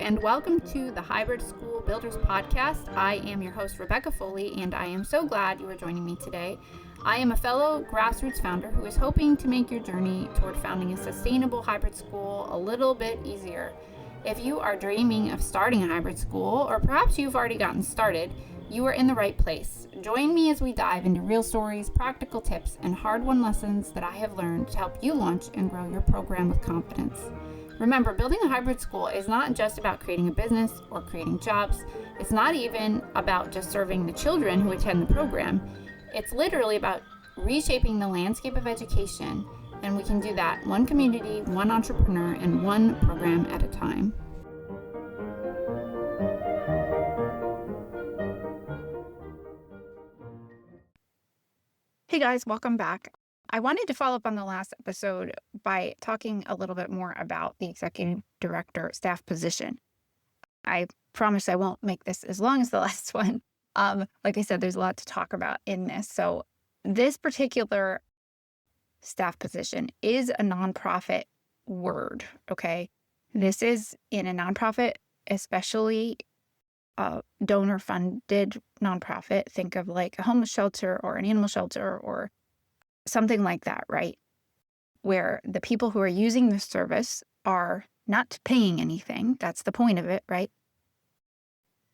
and welcome to the Hybrid School Builders Podcast. I am your host, Rebecca Foley, and I am so glad you are joining me today. I am a fellow grassroots founder who is hoping to make your journey toward founding a sustainable hybrid school a little bit easier. If you are dreaming of starting a hybrid school, or perhaps you've already gotten started, you are in the right place. Join me as we dive into real stories, practical tips, and hard-won lessons that I have learned to help you launch and grow your program with confidence. Remember, building a hybrid school is not just about creating a business or creating jobs. It's not even about just serving the children who attend the program. It's literally about reshaping the landscape of education, and we can do that one community, one entrepreneur, and one program at a time. Hey guys, welcome back. I wanted to follow up on the last episode by talking a little bit more about the executive director staff position. I promise I won't make this as long as the last one. Like I said, there's a lot to talk about in this. So this particular staff position is a nonprofit word, okay? This is in a nonprofit, especially a donor-funded nonprofit. Think of like a homeless shelter or an animal shelter or something like that, right? Where the people who are using this service are not paying anything. That's the point of it, right?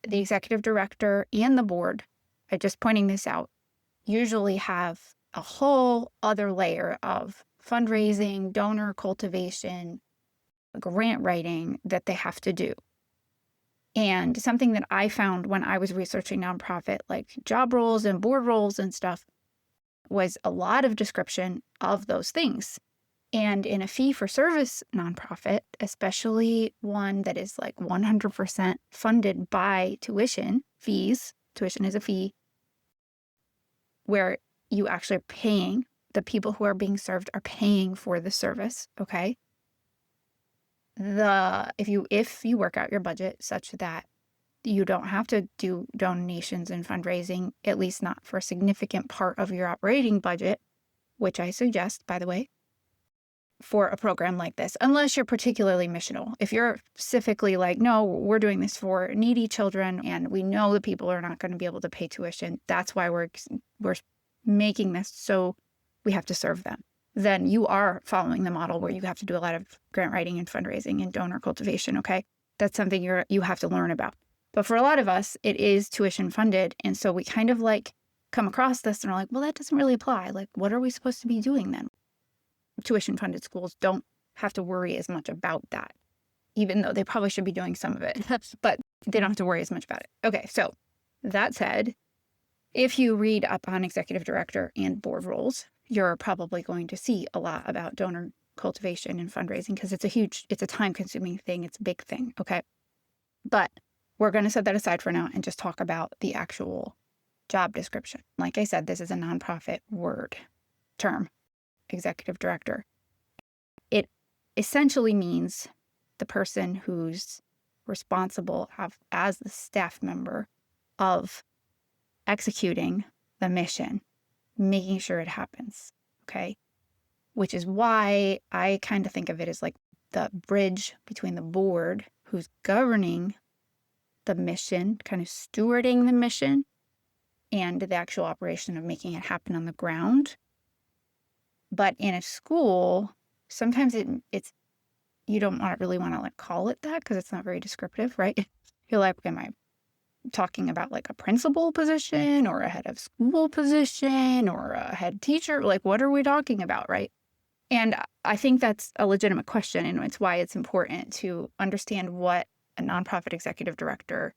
The executive director and the board, I'm just pointing this out, usually have a whole other layer of fundraising, donor cultivation, grant writing that they have to do. And something that I found when I was researching nonprofit, like job roles and board roles and stuff, was a lot of description of those things. And in a fee-for-service nonprofit, especially one that is like 100% funded by tuition fees, tuition is a fee, where you actually are paying, the people who are being served are paying for the service, okay? If you work out your budget such that you don't have to do donations and fundraising, at least not for a significant part of your operating budget, which I suggest, by the way, for a program like this, unless you're particularly missional. If you're specifically like, no, we're doing this for needy children and we know that people are not going to be able to pay tuition, that's why we're making this so we have to serve them, then you are following the model where you have to do a lot of grant writing and fundraising and donor cultivation, okay? That's something you have to learn about. But for a lot of us, it is tuition funded. And so we kind of like come across this and are like, well, that doesn't really apply. Like, what are we supposed to be doing then? Tuition funded schools don't have to worry as much about that, even though they probably should be doing some of it, but they don't have to worry as much about it. Okay, so that said, if you read up on executive director and board roles, you're probably going to see a lot about donor cultivation and fundraising because it's a time consuming thing. It's a big thing. Okay. But we're going to set that aside for now and just talk about the actual job description. Like I said, this is a nonprofit term, executive director. It essentially means the person who's responsible as the staff member of executing the mission, making sure it happens, okay? Which is why I kind of think of it as like the bridge between the board who's governing the mission, kind of stewarding the mission, and the actual operation of making it happen on the ground. But in a school, sometimes it's you don't really want to like call it that because it's not very descriptive, right? You're like, am I talking about like a principal position or a head of school position or a head teacher? Like, what are we talking about, right? And I think that's a legitimate question, and it's why it's important to understand what a nonprofit executive director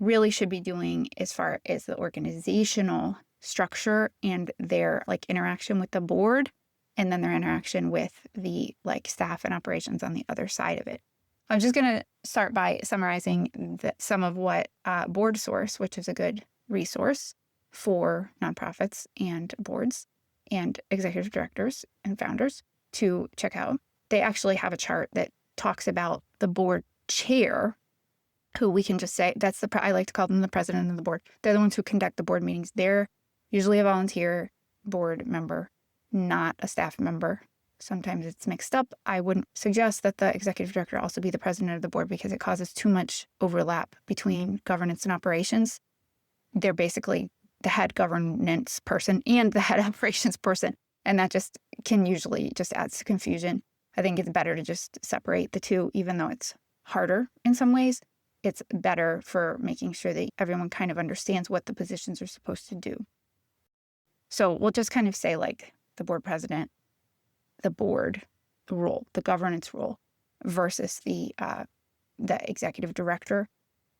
really should be doing as far as the organizational structure and their like interaction with the board, and then their interaction with the like staff and operations on the other side of it. I'm just going to start by summarizing some of what Board Source, which is a good resource for nonprofits and boards and executive directors and founders to check out. They actually have a chart that talks about the board chair, who we can just say, I like to call them the president of the board. They're the ones who conduct the board meetings. They're usually a volunteer board member, not a staff member. Sometimes it's mixed up. I wouldn't suggest that the executive director also be the president of the board because it causes too much overlap between governance and operations. They're basically the head governance person and the head operations person. And that just can usually just adds to confusion. I think it's better to just separate the two, even though it's harder in some ways. It's better for making sure that everyone kind of understands what the positions are supposed to do. So we'll just kind of say like the board president, the board role, the governance role versus the executive director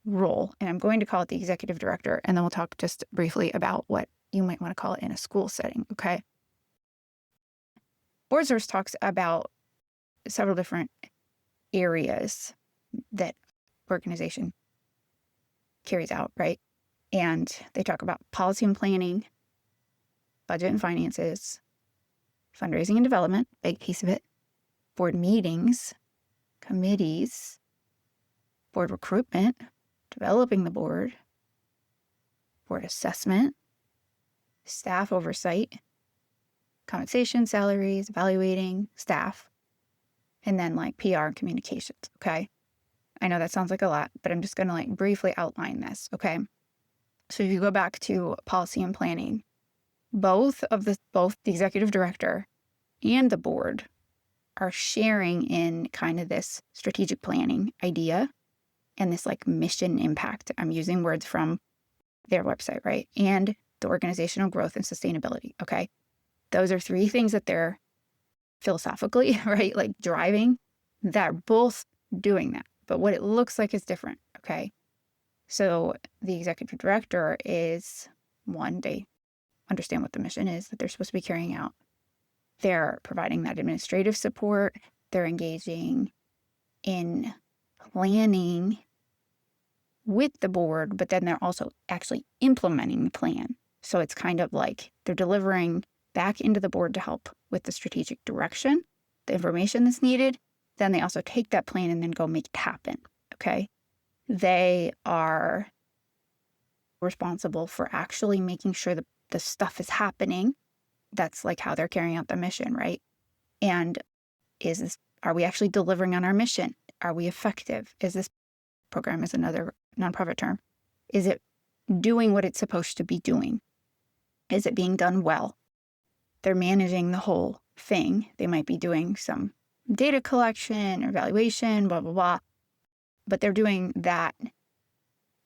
role. And I'm going to call it the executive director, and then we'll talk just briefly about what you might want to call it in a school setting, okay? Board Source talks about several different areas that organization carries out, right? And they talk about policy and planning, budget and finances, fundraising and development, big piece of it, board meetings, committees, board recruitment, developing the board, board assessment, staff oversight, compensation, salaries, evaluating staff, and then like PR and communications, okay? I know that sounds like a lot, but I'm just going to like briefly outline this, okay? So if you go back to policy and planning, both the executive director and the board are sharing in kind of this strategic planning idea and this like mission impact. I'm using words from their website, right? And the organizational growth and sustainability, okay? Those are three things that they're philosophically, right? Like driving. They're both doing that, but what it looks like is different, okay? So the executive director is one, they understand what the mission is that they're supposed to be carrying out. They're providing that administrative support. They're engaging in planning with the board, but then they're also actually implementing the plan. So it's kind of like they're delivering back into the board to help with the strategic direction, the information that's needed. Then they also take that plan and then go make it happen, okay? They are responsible for actually making sure that the stuff is happening. That's like how they're carrying out the mission, right? And are we actually delivering on our mission? Are we effective? Is this program is another nonprofit term? Is it doing what it's supposed to be doing? Is it being done well? They're managing the whole thing. They might be doing some data collection or evaluation, blah, blah, blah. But they're doing that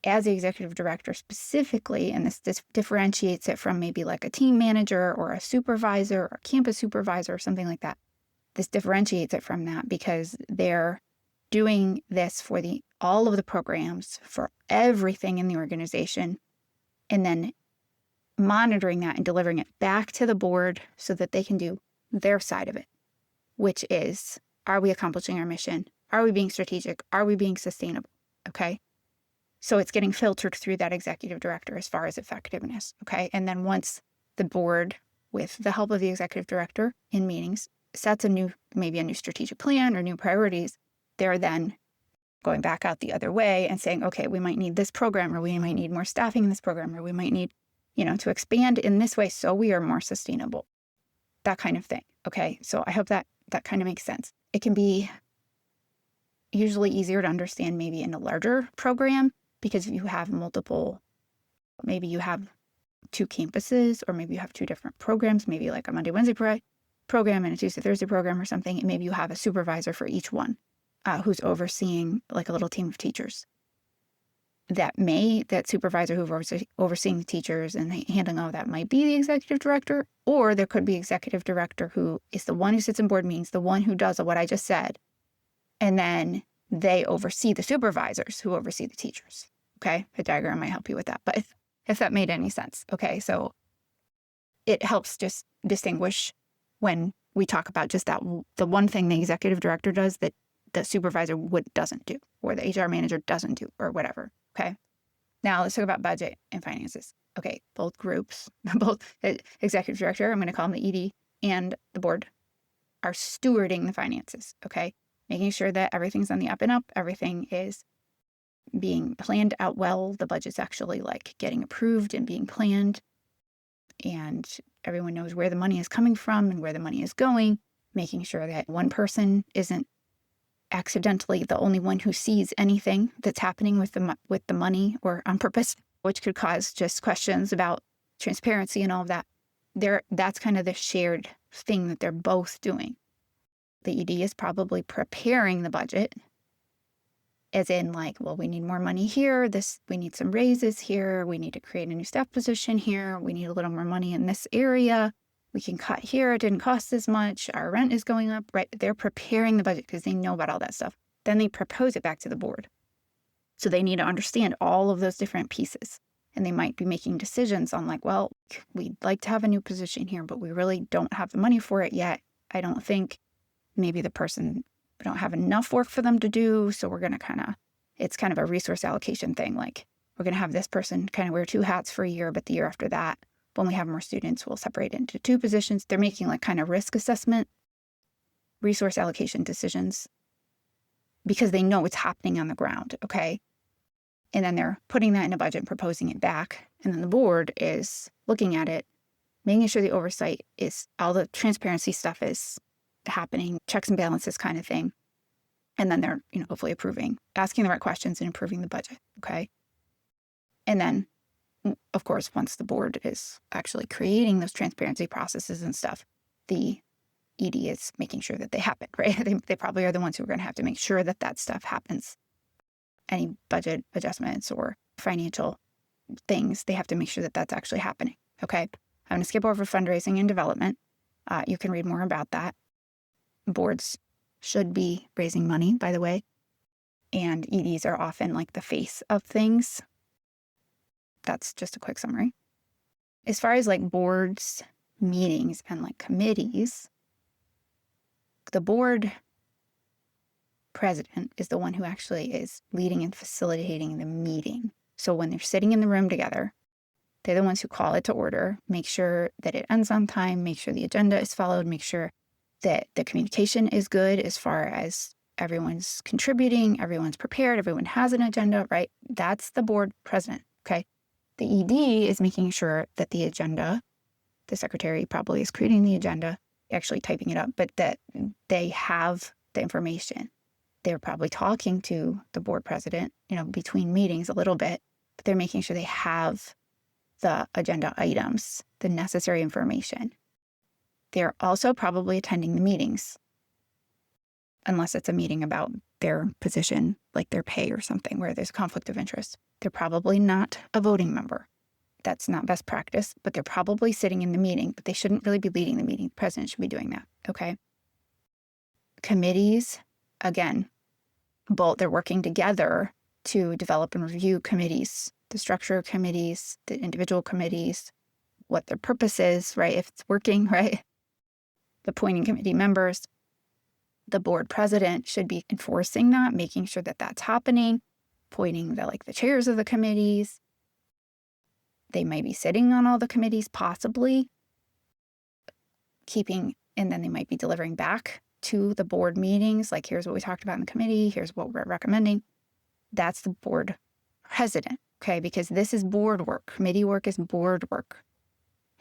as the executive director specifically, and this differentiates it from maybe like a team manager or a supervisor or a campus supervisor or something like that. This differentiates it from that because they're doing this for all of the programs, for everything in the organization, and then monitoring that and delivering it back to the board so that they can do their side of it, which is, are we accomplishing our mission? Are we being strategic? Are we being sustainable? Okay. So it's getting filtered through that executive director as far as effectiveness. Okay. And then once the board, with the help of the executive director in meetings, sets maybe a new strategic plan or new priorities, they're then going back out the other way and saying, okay, we might need this program, or we might need more staffing in this program, or we might need, to expand in this way so we are more sustainable. That kind of thing. Okay. So I hope that kind of makes sense. It can be usually easier to understand maybe in a larger program, because if you have maybe you have 2 campuses, or maybe you have 2 different programs, maybe like a Monday, Wednesday program and a Tuesday, Thursday program or something, and maybe you have a supervisor for each one who's overseeing like a little team of teachers. That supervisor who's overseeing the teachers and handling all of that might be the executive director, or there could be executive director who is the one who sits in board meetings, the one who does what I just said, and then they oversee the supervisors who oversee the teachers. Okay, the diagram might help you with that, but if that made any sense. Okay, so it helps just distinguish when we talk about just the one thing the executive director does that the supervisor doesn't do, or the HR manager doesn't do, or whatever. Okay. Now let's talk about budget and finances. Okay, both groups, both the executive director, I'm going to call them the ED, and the board are stewarding the finances. Okay, making sure that everything's on the up and up, everything is being planned out well, the budget's actually like getting approved and being planned, and everyone knows where the money is coming from and where the money is going, making sure that one person isn't accidentally the only one who sees anything that's happening with the money or on purpose, which could cause just questions about transparency and all of that. That's kind of the shared thing that they're both doing. The ED is probably preparing the budget, as in like, well, we need more money here. We need some raises here. We need to create a new staff position here. We need a little more money in this area. We can cut here. It didn't cost as much. Our rent is going up, right? They're preparing the budget because they know about all that stuff. Then they propose it back to the board. So they need to understand all of those different pieces. And they might be making decisions on like, well, we'd like to have a new position here, but we really don't have the money for it yet. I don't think maybe we don't have enough work for them to do. So we're going to it's kind of a resource allocation thing. Like we're going to have this person kind of wear 2 hats for a year, but the year after that, when we have more students, we'll separate it into 2 positions. They're making like kind of risk assessment, resource allocation decisions because they know what's happening on the ground. Okay. And then they're putting that in a budget and proposing it back. And then the board is looking at it, making sure the oversight is all the transparency stuff is happening, checks and balances kind of thing. And then they're, hopefully approving, asking the right questions and improving the budget. Okay. And then, of course, once the board is actually creating those transparency processes and stuff, the ED is making sure that they happen, right? They probably are the ones who are going to have to make sure that that stuff happens. Any budget adjustments or financial things, they have to make sure that that's actually happening. Okay. I'm going to skip over fundraising and development. You can read more about that. Boards should be raising money, by the way. And EDs are often like the face of things. That's just a quick summary. As far as like boards, meetings, and like committees, the board president is the one who actually is leading and facilitating the meeting. So when they're sitting in the room together, they're the ones who call it to order, make sure that it ends on time, make sure the agenda is followed, make sure that the communication is good as far as everyone's contributing, everyone's prepared, everyone has an agenda, right? That's the board president, okay? The ED is making sure that the agenda, the secretary probably is creating the agenda, actually typing it up, but that they have the information. They're probably talking to the board president, between meetings a little bit, but they're making sure they have the agenda items, the necessary information. They're also probably attending the meetings, unless it's a meeting about their position, like their pay or something, where there's a conflict of interest. They're probably not a voting member. That's not best practice, but they're probably sitting in the meeting, but they shouldn't really be leading the meeting. The president should be doing that, okay? Committees, again, they're working together to develop and review committees, the structure of committees, the individual committees, what their purpose is, right? If it's working, right? Appointing committee members. The board president should be enforcing that, making sure that that's happening, appointing the chairs of the committees. They may be sitting on all the committees, possibly and then they might be delivering back to the board meetings, like here's what we talked about in the committee, here's what we're recommending. That's the board president, okay? Because this is board work. Committee work is board work.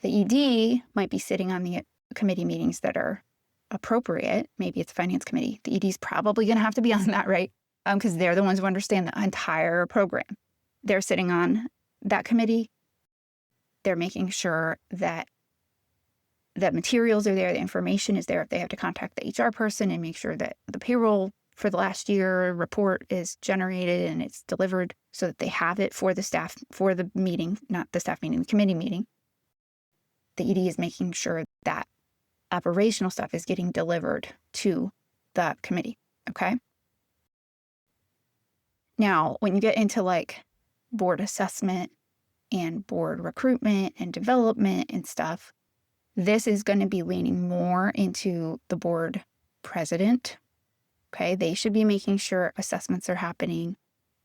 The ED might be sitting on the committee meetings that are appropriate. Maybe it's finance committee. The ED is probably going to have to be on that, right? Because they're the ones who understand the entire program. They're sitting on that committee. They're making sure that the materials are there, the information is there. If they have to contact the HR person and make sure that the payroll for the last year report is generated and it's delivered so that they have it for the staff, for the meeting, not the staff meeting, the committee meeting. The ED is making sure that operational stuff is getting delivered to the committee, okay? Now, when you get into board assessment and board recruitment and development and stuff, this is going to be leaning more into the board president, okay? They should be making sure assessments are happening.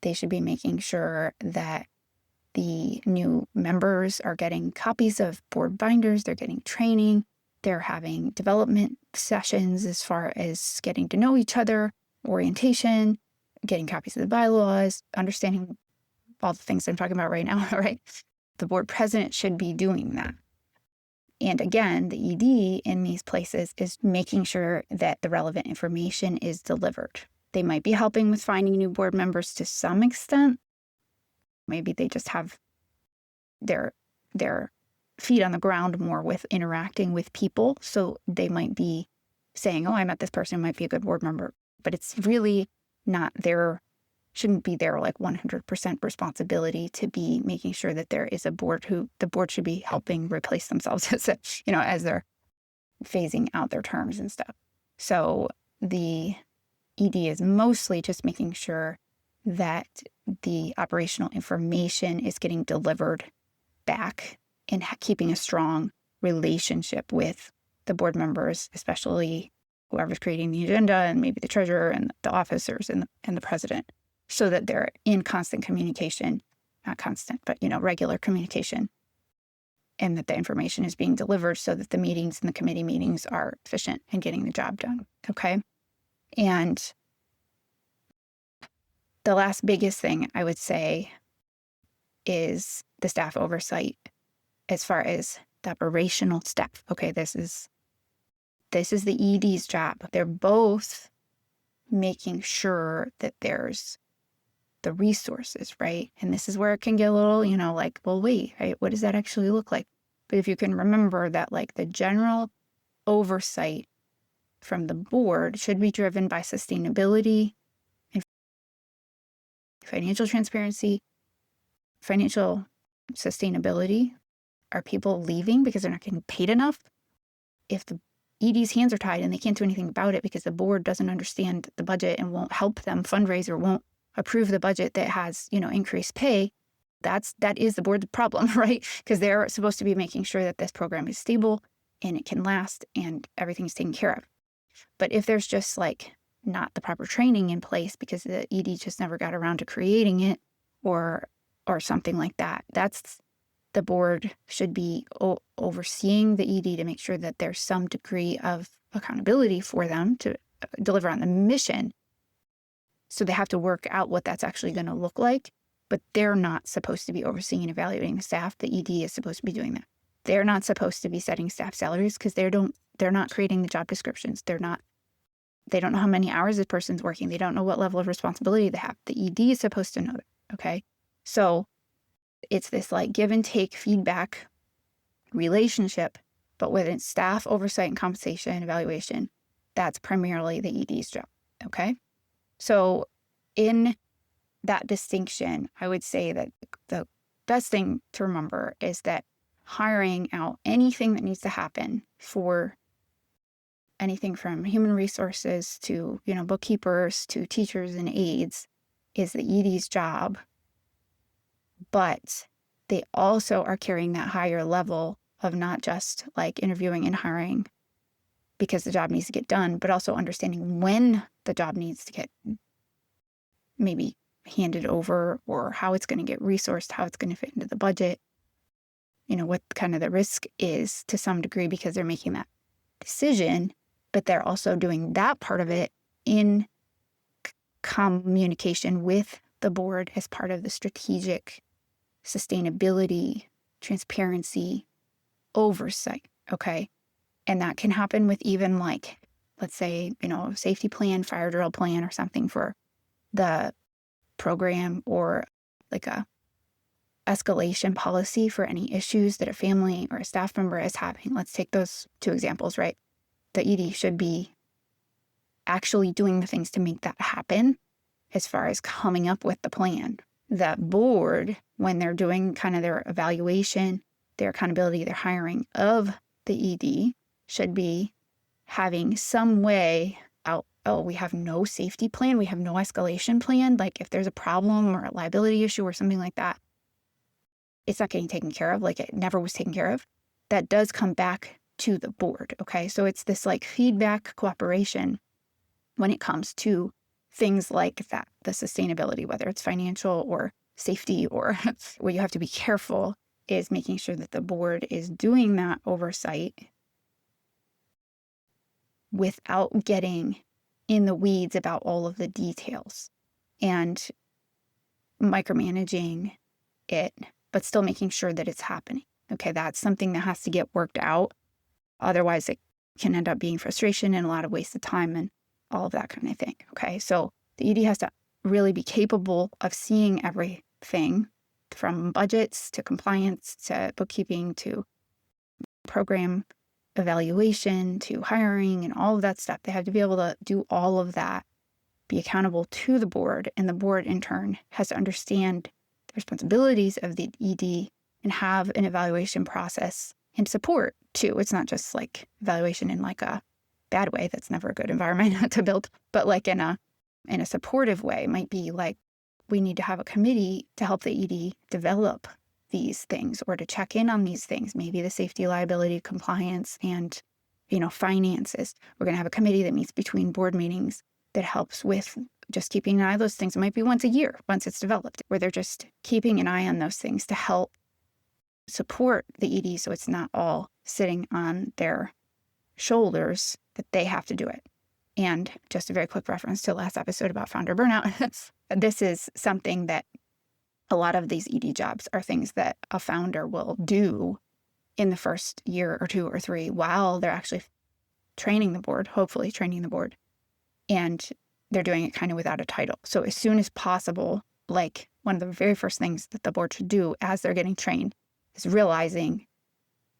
They should be making sure that the new members are getting copies of board binders, they're getting training, they're having development sessions as far as getting to know each other, orientation, getting copies of the bylaws, understanding all the things I'm talking about right now, right? The board president should be doing that. And again, the ED in these places is making sure that the relevant information is delivered. They might be helping with finding new board members to some extent. Maybe they just have their feet on the ground more with interacting with people. So they might be saying, oh, I met this person who might be a good board member. But it's really not shouldn't be their like 100% responsibility to be making sure that there is a board who the board should be helping replace themselves as they're phasing out their terms and stuff. So the ED is mostly just making sure that the operational information is getting delivered back and keeping a strong relationship with the board members, especially whoever's creating the agenda and maybe the treasurer and the officers and the president, so that they're in constant communication, not constant, but regular communication, and that the information is being delivered so that the meetings and the committee meetings are efficient in getting the job done. Okay. And the last biggest thing I would say is the staff oversight as far as the operational staff. Okay, this is the ED's job. They're both making sure that there's the resources, right? And this is where it can get a little, well, wait, right? What does that actually look like? But if you can remember that, like, the general oversight from the board should be driven by sustainability and financial transparency. Financial sustainability. Are people leaving because they're not getting paid enough? If the ED's hands are tied and they can't do anything about it because the board doesn't understand the budget and won't help them fundraise or won't approve the budget that has, increased pay, that is the board's problem, right? Because they're supposed to be making sure that this program is stable and it can last and everything's taken care of. But if there's just like not the proper training in place because the ED just never got around to creating it or something like that, the board should be overseeing the ED to make sure that there's some degree of accountability for them to deliver on the mission. So they have to work out what that's actually going to look like, but they're not supposed to be overseeing and evaluating the staff. The ED is supposed to be doing that. They're not supposed to be setting staff salaries because they're not creating the job descriptions. They don't know how many hours this person's working. They don't know what level of responsibility they have. The ED is supposed to know that. Okay. So it's this like give and take feedback relationship, but with its staff oversight and compensation and evaluation, that's primarily the ED's job. Okay. So in that distinction, I would say that the best thing to remember is that hiring out anything that needs to happen for anything from human resources to, bookkeepers to teachers and aides is the ED's job. But they also are carrying that higher level of not just like interviewing and hiring because the job needs to get done, but also understanding when the job needs to get maybe handed over or how it's going to get resourced, how it's going to fit into the budget, what kind of the risk is to some degree because they're making that decision, but they're also doing that part of it in communication with the board as part of the strategic sustainability, transparency, oversight, okay? And that can happen with even like, let's say, safety plan, fire drill plan or something for the program or like a escalation policy for any issues that a family or a staff member is having. Let's take those two examples, right? The ED should be actually doing the things to make that happen as far as coming up with the plan. The board, when they're doing kind of their evaluation, their accountability, their hiring of the ED, should be having some way out. Oh, we have no safety plan. We have no escalation plan. Like if there's a problem or a liability issue or something like that, it's not getting taken care of. Like it never was taken care of. That does come back to the board. Okay. So it's this like feedback cooperation when it comes to things like that, the sustainability, whether it's financial or safety or where you have to be careful is making sure that the board is doing that oversight without getting in the weeds about all of the details and micromanaging it, but still making sure that it's happening. Okay, that's something that has to get worked out. Otherwise, it can end up being frustration and a lot of wasted time and all of that kind of thing. Okay, so the ED has to really be capable of seeing everything from budgets to compliance to bookkeeping to program evaluation to hiring and all of that stuff. They have to be able to do all of that, be accountable to the board, and the board in turn has to understand the responsibilities of the ED and have an evaluation process and support too. It's not just like evaluation in like a bad way. That's never a good environment to build, but like in a supportive way. It might be like, we need to have a committee to help the ED develop these things or to check in on these things, maybe the safety, liability, compliance, and, finances. We're going to have a committee that meets between board meetings that helps with just keeping an eye on those things. It might be once a year, once it's developed, where they're just keeping an eye on those things to help support the ED so it's not all sitting on their shoulders that they have to do it. And just a very quick reference to the last episode about founder burnout. This is something that a lot of these ED jobs are things that a founder will do in the first year or 2 or 3 while they're actually training the board, hopefully training the board. And they're doing it kind of without a title. So as soon as possible, like one of the very first things that the board should do as they're getting trained is realizing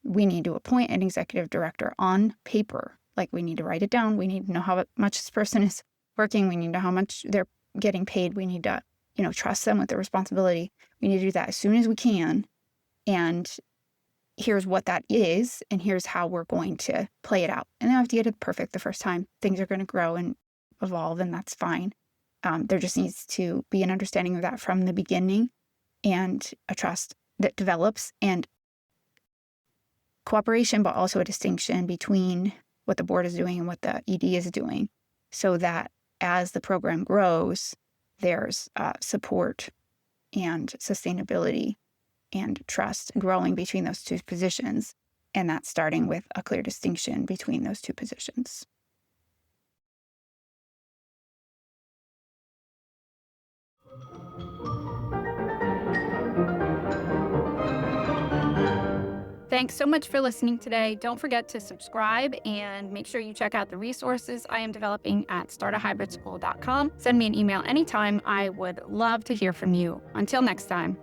we need to appoint an executive director on paper. Like we need to write it down. We need to know how much this person is working. We need to know how much they're getting paid. We need to, trust them with their responsibility. We need to do that as soon as we can. And here's what that is. And here's how we're going to play it out. And they don't have to get it perfect the first time. Things are going to grow and evolve, and that's fine. There just needs to be an understanding of that from the beginning and a trust that develops and cooperation, but also a distinction between what the board is doing and what the ED is doing, so that as the program grows, there's support and sustainability and trust growing between those two positions. And that's starting with a clear distinction between those two positions. Thanks so much for listening today. Don't forget to subscribe and make sure you check out the resources I am developing at startahybridSchool.com. Send me an email anytime. I would love to hear from you. Until next time.